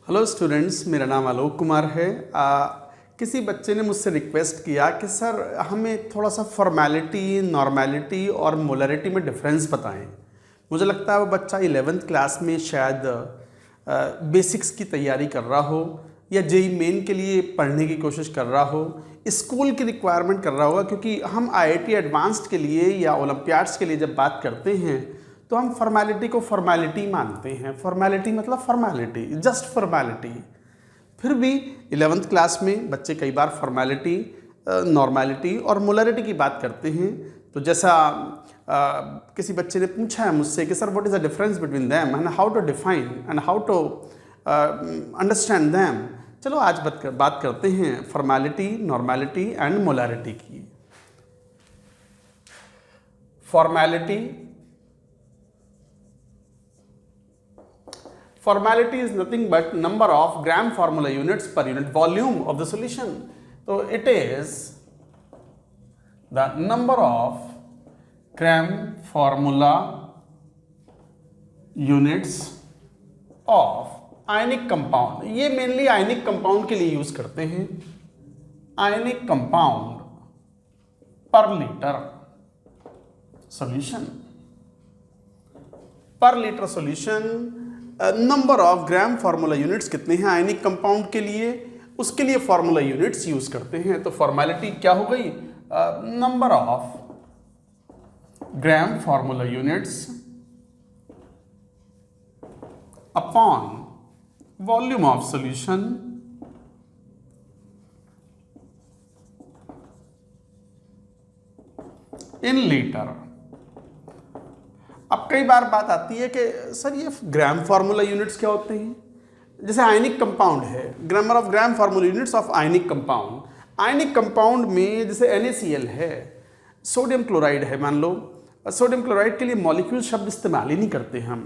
Hello students, मेरा नाम आलोक कुमार है। किसी बच्चे ने मुझसे रिक्वेस्ट किया कि सर हमें थोड़ा सा फॉर्मेलिटी, नॉर्मेलिटी और मोलरिटी में डिफरेंस बताएं। मुझे लगता है वो बच्चा 11th क्लास में शायद बेसिक्स की तैयारी कर रहा हो या जेई मेन के लिए पढ़ने की कोशिश कर रहा हो, स्कूल की रिक्वायरमेंट कर रहा होगा। क्योंकि हम आईआईटी एडवांस्ड के लिए या ओलंपियाड्स के लिए जब बात करते हैं तो हम फॉर्मेलिटी को फॉर्मेलिटी मानते हैं। फॉर्मेलिटी मतलब फॉर्मेलिटी, जस्ट फॉर्मेलिटी। फिर भी 11th क्लास में बच्चे कई बार फॉर्मेलिटी, नॉर्मेलिटी और मोलरिटी की बात करते हैं। तो जैसा किसी बच्चे ने पूछा है मुझसे कि sir what is the difference between them and how to define and how to understand them. चलो आज बात करते हैं फॉर्मेलिटी, नॉर्मेलिटी एंड मोलरिटी की। Formality is nothing but number of gram formula units per unit volume of the solution. So it is the number of gram formula units of ionic compound. ये mainly ionic compound के लिए use करते हैं। ionic compound per liter solution. पर litre solution number of gram formula units कितने हैं ionic compound के लिए, उसके लिए फार्मूला यूनिट्स यूज करते हैं। तो फॉर्मेलिटी क्या हो गई? Number of gram formula units upon volume of solution in litre. अब कई बार बात आती है कि सर ये ग्राम फार्मूला यूनिट्स क्या होते हैं? जैसे आयनिक कंपाउंड है, grammar of gram formula units of ionic compound. Ionic compound में जैसे NaCl है, सोडियम क्लोराइड है, मान लो सोडियम क्लोराइड के लिए मॉलिक्यूल शब्द इस्तेमाल ही नहीं करते हम।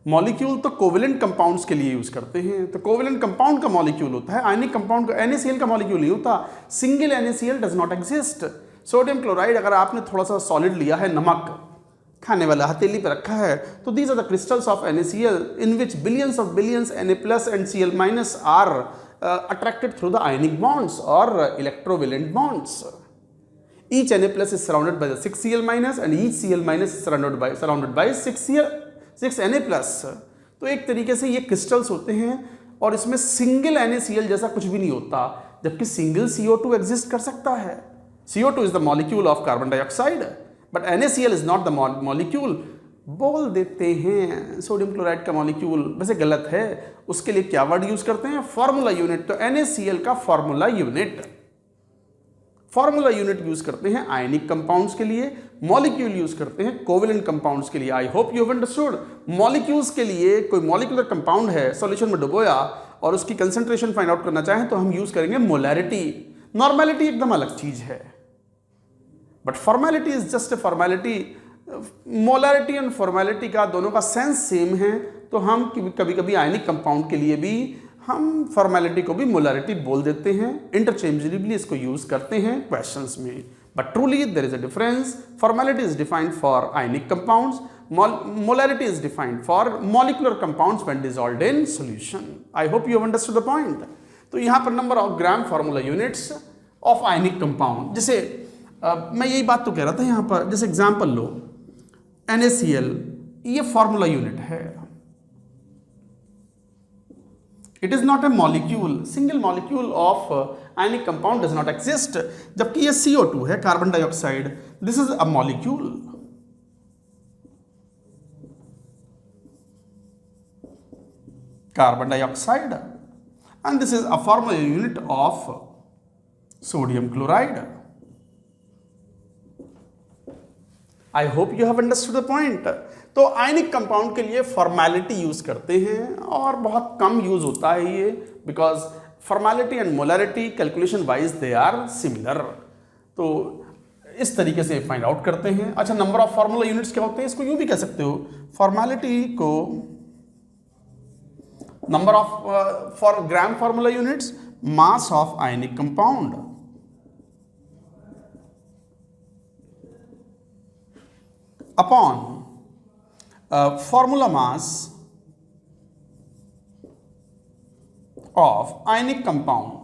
मॉलिक्यूल तो कोवेलेंट कंपाउंड्स के लिए यूज करते हैं। तो कोवेलेंट कंपाउंड का मॉलिक्यूल होता है, आयनिक कंपाउंड का NaCl का मॉलिक्यूल नहीं होता। Single NaCl does not exist. Sodium chloride अगर आपने थोड़ा सा सॉलिड लिया है, नमक खाने वाला हथेली पर रखा है, तो these are the crystals of NaCl in which billions of billions Na+ and Cl- are attracted through the ionic bonds और electrovalent bonds. Each Na+ is surrounded by the 6 Cl- and each Cl- is surrounded by 6 Na+। तो एक तरीके से ये crystals होते हैं और इसमें सिंगल NaCl जैसा कुछ भी नहीं होता, जबकि सिंगल CO2 एग्जिस्ट कर सकता है। CO2 is the molecule of carbon dioxide, but NaCl is not the molecule. बोल देते हैं सोडियम क्लोराइड का मॉलिक्यूल, वैसे गलत है। उसके लिए क्या वर्ड यूज करते हैं? Formula unit. तो NaCl का फॉर्मूला यूनिट यूज करते हैं आयनिक कंपाउंड्स के लिए, मॉलिक्यूल यूज करते हैं कोवेलेंट कंपाउंड्स के लिए। I hope you have understood. Molecules के लिए कोई मॉलिक्यूलर कंपाउंड है, सॉल्यूशन में डुबोया और उसकी कंसंट्रेशन फाइंड आउट करना चाहें तो हम यूज करेंगे मोलैरिटी। नॉर्मेलिटी एकदम अलग चीज है, but formality is just a formality. Molarity and formality का दोनों का सेंस सेम है, तो हम कभी कभी आयनिक कंपाउंड के लिए भी हम फॉर्मेलिटी को भी मोलैरिटी बोल देते हैं, इंटरचेंजेबली इसको यूज करते हैं क्वेश्चंस में। But truly there is a difference. Formality is defined for ionic compounds, molarity is defined for molecular compounds when dissolved in solution. I hope you have understood the point. तो यहाँ पर number of gram formula units of ionic compound, जैसे मैं यही बात तो कह रहा था यहाँ पर। जैसे एग्जांपल लो, NaCl ये फार्मूला यूनिट है। It is not a molecule, single molecule of ionic compound does not exist. जबकि ये CO2 है, carbon dioxide, this is a molecule. Carbon dioxide, and this is a formula unit of sodium chloride. I hope you have understood the point. तो ionic compound के लिए formality use करते हैं और बहुत कम यूज होता है ये, because formality and molarity calculation wise they are similar. तो इस तरीके से फाइंड आउट करते हैं। अच्छा, नंबर ऑफ फार्मूला यूनिट्स क्या होते हैं? इसको यूं भी कह सकते हो, फॉर्मेलिटी को number of for gram formula units, mass of ionic compound upon formula mass of ionic compound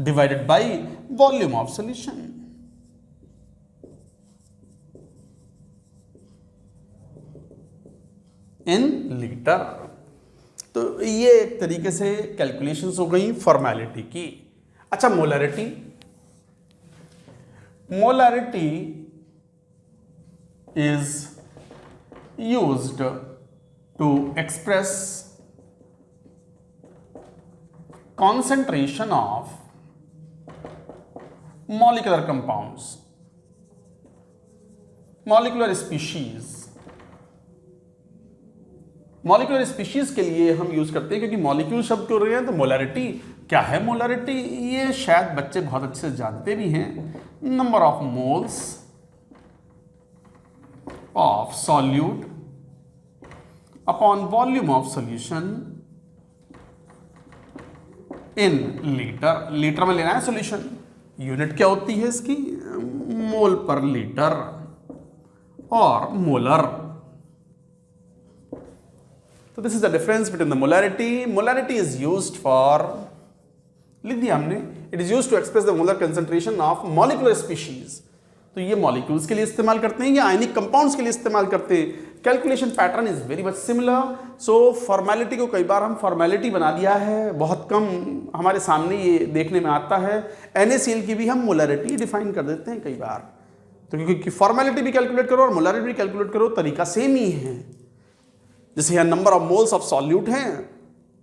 divided by volume of solution. In litre. तो ये एक तरीके से कैलकुलेशंस हो गई फॉर्मेलिटी की। अच्छा, molarity. Molarity is used to express concentration of molecular compounds, molecular species। Molecular species के लिए हम यूज करते हैं, क्योंकि मॉलिक्यूल शब्द क्यों रहे हैं, तो मोलरिटी क्या है। मोलरिटी ये शायद बच्चे बहुत अच्छे से जानते भी हैं। Number of moles of solute upon volume of solution in litre. Litre में लेना है सॉल्यूशन। यूनिट क्या होती है इसकी, मोल पर लीटर और मोलर। तो this is the difference between the molarity. Molarity is used for, लिख दिया हमने, it is used to express the molar concentration of molecular species. तो ये मॉलिक्यूल्स के लिए इस्तेमाल करते हैं या आयनिक कंपाउंड्स के लिए इस्तेमाल करते हैं। Calculation pattern is very much similar. So formality को कई बार हम फॉर्मेलिटी बना दिया है, बहुत कम हमारे सामने ये देखने में आता है। NaCl की भी हम मोलरिटी डिफाइन कर देते हैं कई बार। तो क्योंकि फॉर्मेलिटी भी कैलकुलेट करो और मोलरिटी भी कैलकुलेट करो, तरीका सेम ही है। जैसे यहाँ number of moles of solute हैं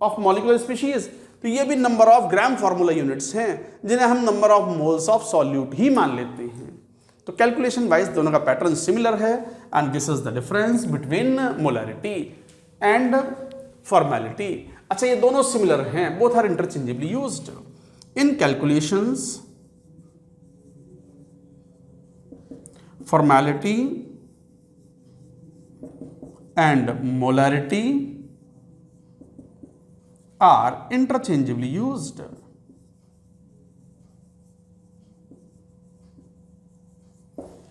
ऑफ मॉलिक्यूलर स्पीशीज, तो ये भी number of gram formula units हैं जिन्हें हम number of moles of solute ही मान लेते हैं। तो कैलकुलेशन वाइज दोनों का पैटर्न सिमिलर है, and this is the difference between molarity and formality. अच्छा, ये दोनों सिमिलर हैं, both are interchangeably used in calculations. Formality and molarity are interchangeably used।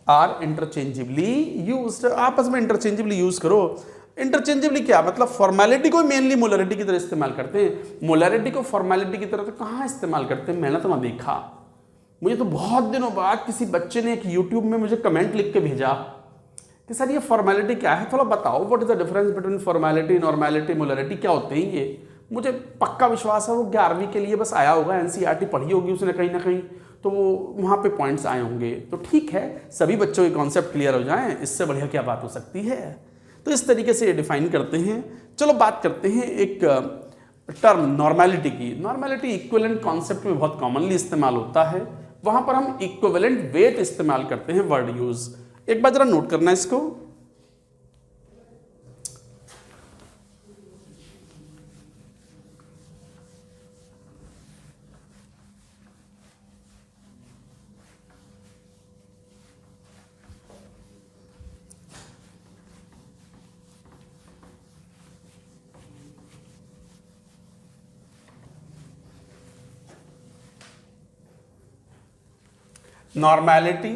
are interchangeably used, आपस में इंटरचेंजेबली यूज करो। इंटरचेंजेबली क्या मतलब, फॉर्मेलिटी को मेनली मोलरिटी की तरह इस्तेमाल करते हैं, मोलरिटी को फॉर्मेलिटी की तरह तो कहाँ इस्तेमाल करते हैं, मैंने तो ना देखा। मुझे तो बहुत दिनों बाद किसी बच्चे ने एक यूट्यूब में मुझे कमेंट लिख के भेजा कि सर ये फॉर्मेलिटी क्या है, थोड़ा बताओ, what is the difference between formality, normality, molarity, क्या होते हैं ये। मुझे पक्का विश्वास है वो 11वीं के लिए बस आया होगा, NCERT पढ़ी होगी उसने कहीं ना कहीं, तो वो वहाँ पे पॉइंट्स आए होंगे। तो ठीक है, सभी बच्चों के कॉन्सेप्ट क्लियर हो जाएं, इससे बढ़िया क्या बात हो सकती है। तो इस तरीके से ये डिफाइन करते हैं। चलो बात करते हैं एक टर्म नॉर्मेलिटी की। नॉर्मेलिटी इक्विवेलेंट कॉन्सेप्ट में बहुत कॉमनली इस्तेमाल होता है, वहाँ पर हम इक्विवेलेंट वेट इस्तेमाल करते हैं वर्ड यूज। एक बार जरा नोट करना इसको। नॉर्मेलिटी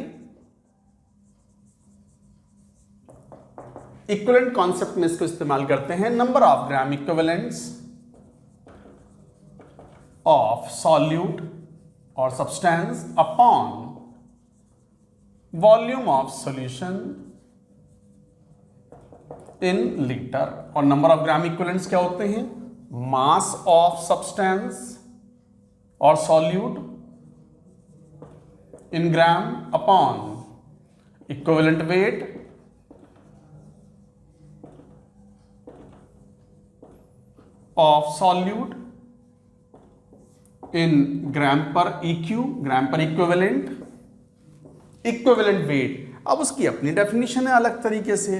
इक्विवेलेंट कॉन्सेप्ट में इसको इस्तेमाल करते हैं। Number of gram equivalents of solute और substance upon volume of solution in litre. और नंबर ऑफ ग्राम इक्विवेलेंट्स क्या होते हैं, मास ऑफ सब्सटेंस और solute in gram upon equivalent weight of solute in gram per EQ, gram per equivalent, equivalent weight. अब उसकी अपनी definition है अलग तरीके से,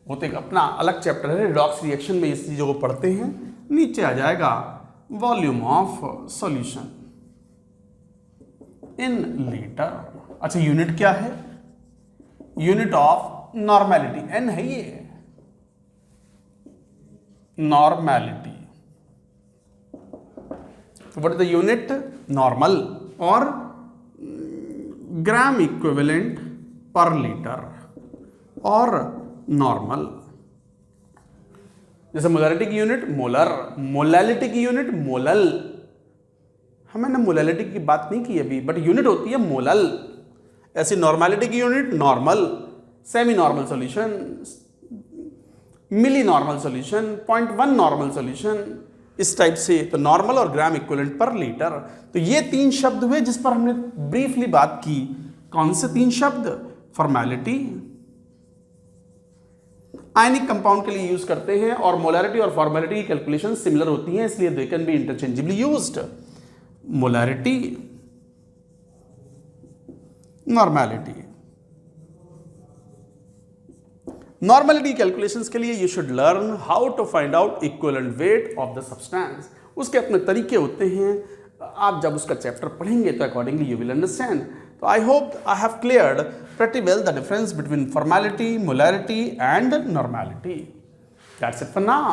वो तो एक अपना अलग चैप्टर है, रिडॉक्स रिएक्शन में इस चीज़ों को पढ़ते हैं। नीचे आ जाएगा volume of solution in litre. अच्छा, यूनिट क्या है, यूनिट ऑफ नॉर्मेलिटी, N है ये, normality. What is the unit, normal, और ग्राम इक्विवेलेंट पर लीटर और नॉर्मल। जैसे मोलरिटी की यूनिट मोलर, मोलैलिटी की यूनिट मोलल। मैंने मोलैलिटी की बात नहीं की अभी, बट यूनिट होती है मोलल। ऐसी नॉर्मैलिटी की unit normal, semi normal solution, milli normal solution, 0.1 normal solution, इस टाइप से। तो नॉर्मल और ग्राम इक्विवेलेंट पर लीटर। तो ये 3 शब्द हुए जिस पर हमने ब्रीफली बात की। कौन से 3 शब्द? फॉर्मेलिटी, आयनिक कंपाउंड के लिए यूज करते हैं, और मोलैरिटी और फॉर्मेलिटी की कैलकुलेशन सिमिलर होती हैं, इसलिए they can be interchangeably used. Molarity, normality. Normality calculations के लिए you should learn how to find out equivalent weight of the substance. उसके अपने तरीके होते हैं, आप जब उसका चैप्टर पढ़ेंगे तो अकॉर्डिंगली यू विल अंडरस्टैंड। तो I hope I have cleared pretty well the difference between formality, molarity and normality. That's it for now.